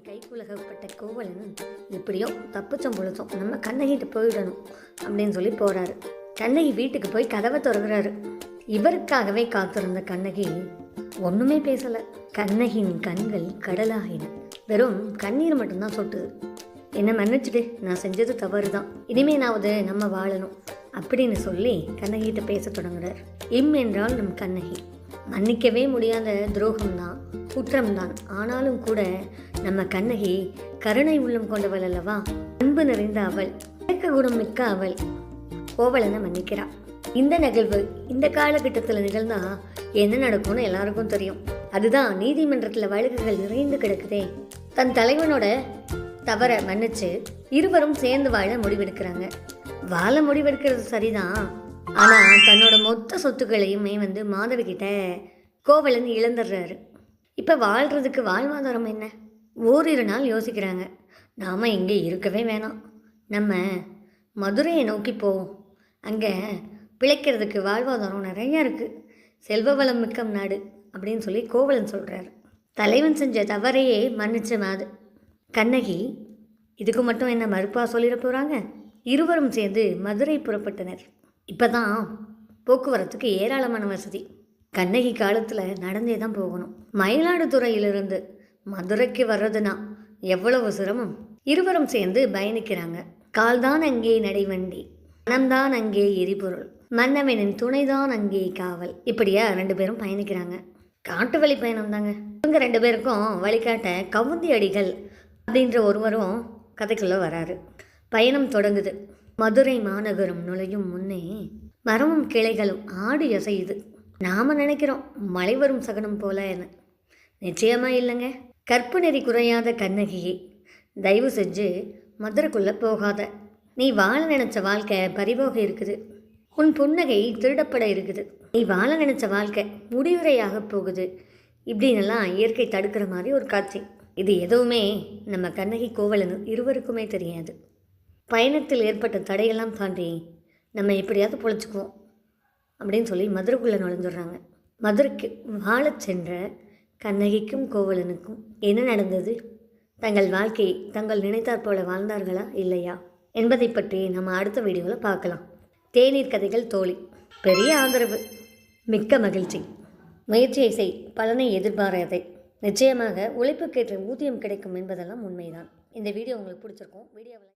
கைக்குலகப்பட்ட கோவலன் எப்படியோ தப்புச்சம் பொழுச்சோம் நம்ம கண்ணகிட்ட போயிடணும் அப்படின்னு சொல்லி போகிறாரு. கண்ணகி வீட்டுக்கு போய் கதவை திறகுறாரு. இவருக்காகவே காத்திருந்த கண்ணகி ஒன்றுமே பேசலை. கண்ணகியின் கண்கள் கடலாகின. வெறும் கண்ணீர் மட்டும்தான் சொட்டுது. என்னை மன்னிச்சுட்டு, நான் செஞ்சது தவறு தான், இனிமேனாவது நம்ம வாழணும் அப்படின்னு சொல்லி கண்ணகிட்ட பேச தொடங்குறார். என்றால் நம் கண்ணகி மன்னிக்கவே முடியாத துரோகம்தான், குற்றம்தான். ஆனாலும் கூட நம்ம கண்ணகி கருணை உள்ளம் கொண்டவள் அல்லவா, அன்பு நிறைந்த அவள், இயக்க குணம் மிக்க அவள் கோவலனை மன்னிக்கிறாள். இந்த நிகழ்வு இந்த காலகட்டத்தில் நிகழ்ந்தா என்ன நடக்கும்னு எல்லாருக்கும் தெரியும். அதுதான் நீதிமன்றத்தில் வழக்குகள் நிறைந்து கிடக்குதே. தன் தலைவனோட தவற மன்னிச்சு இருவரும் சேர்ந்து வாழ முடிவெடுக்கிறாங்க. வாழ முடிவெடுக்கிறது சரிதான், ஆனால் தன்னோட மொத்த சொத்துக்களையுமே மாதவி கிட்ட கோவலன் இழந்துடுறாரு. இப்போ வாழ்கிறதுக்கு வாழ்வாதாரம் என்ன? ஓரிரு நாள் யோசிக்கிறாங்க. நாம் இங்கே இருக்கவே வேணாம், நம்ம மதுரையை நோக்கி போவோம், அங்கே பிழைக்கிறதுக்கு வாழ்வாதாரம் நிறையா இருக்குது, செல்வ வளம் மிக்க நாடு அப்படின்னு சொல்லி கோவலன் சொல்கிறாரு. தலைவன் செஞ்ச தவறையே மன்னிச்ச மாது கண்ணகி இதுக்கு மட்டும் என்ன மறுப்பாக சொல்லிட போகிறாங்க? இருவரும் சேர்ந்து மதுரை புறப்பட்டனர். இப்போ தான் போக்குவரத்துக்கு ஏராளமான வசதி. கண்ணகி காலத்தில் நடந்தே தான் போகணும். மயிலாடுதுறையிலிருந்து மதுரைக்கு வர்றதுனா எவ்வளவு சிரமம். இருவரும் சேர்ந்து பயணிக்கிறாங்க. கால்தான் அங்கே நடைவண்டி, மனம்தான் அங்கே எரிபொருள், மன்னவனின் துணைதான் அங்கே காவல். இப்படியா 2 பேரும் பயணிக்கிறாங்க. காட்டு வழி பயணம் தாங்க. இவங்க 2 பேருக்கும் வழிகாட்ட கவுந்தி அடிகள் அப்படின்ற ஒருவரும் கதைக்குள்ளே வராரு. பயணம் தொடங்குது. மதுரை மாநகரம் நுழையும் முன்னே மரமும் கிளைகளும் ஆடு அசையுது. நாம் நினைக்கிறோம் மழை வரும் சகனம் போல என. நிச்சயமாக இல்லைங்க. கற்பு நெறி குறையாத கண்ணகியை தயவு செஞ்சு மதுரைக்குள்ளே போகாத. நீ வாழ நினச்ச வாழ்க்கை பறிபோக இருக்குது. உன் புன்னகை திருடப்பட இருக்குது. நீ வாழ நினச்ச வாழ்க்கை முடிவுரையாக போகுது. இப்படின்னெல்லாம் இயற்கை தடுக்கிற மாதிரி ஒரு காட்சி. இது எதுவுமே நம்ம கண்ணகி கோவலனு இருவருக்குமே தெரியாது. பயணத்தில் ஏற்பட்ட தடையெல்லாம் தாண்டி நம்ம எப்படியாவது பொழைச்சிக்குவோம் அப்படின்னு சொல்லி மதுரைக்குள்ளே நுழைஞ்சிடுறாங்க. மதுரைக்கு வாழச் சென்ற கண்ணகிக்கும் கோவலனுக்கும் என்ன நடந்தது? தங்கள் வாழ்க்கையை தங்கள் நினைத்தாற் போல வாழ்ந்தார்களா இல்லையா என்பதை பற்றி நம்ம அடுத்த வீடியோவில் பார்க்கலாம். தேநீர் கதைகள் தோழி. பெரிய ஆதரவு, மிக்க மகிழ்ச்சி. முயற்சியை செய், பலனை எதிர்பாராதே. நிச்சயமாக உழைப்புக்கேற்ற ஊதியம் கிடைக்கும் என்பதெல்லாம் உண்மைதான். இந்த வீடியோ உங்களுக்கு பிடிச்சிருக்கும். வீடியோவில்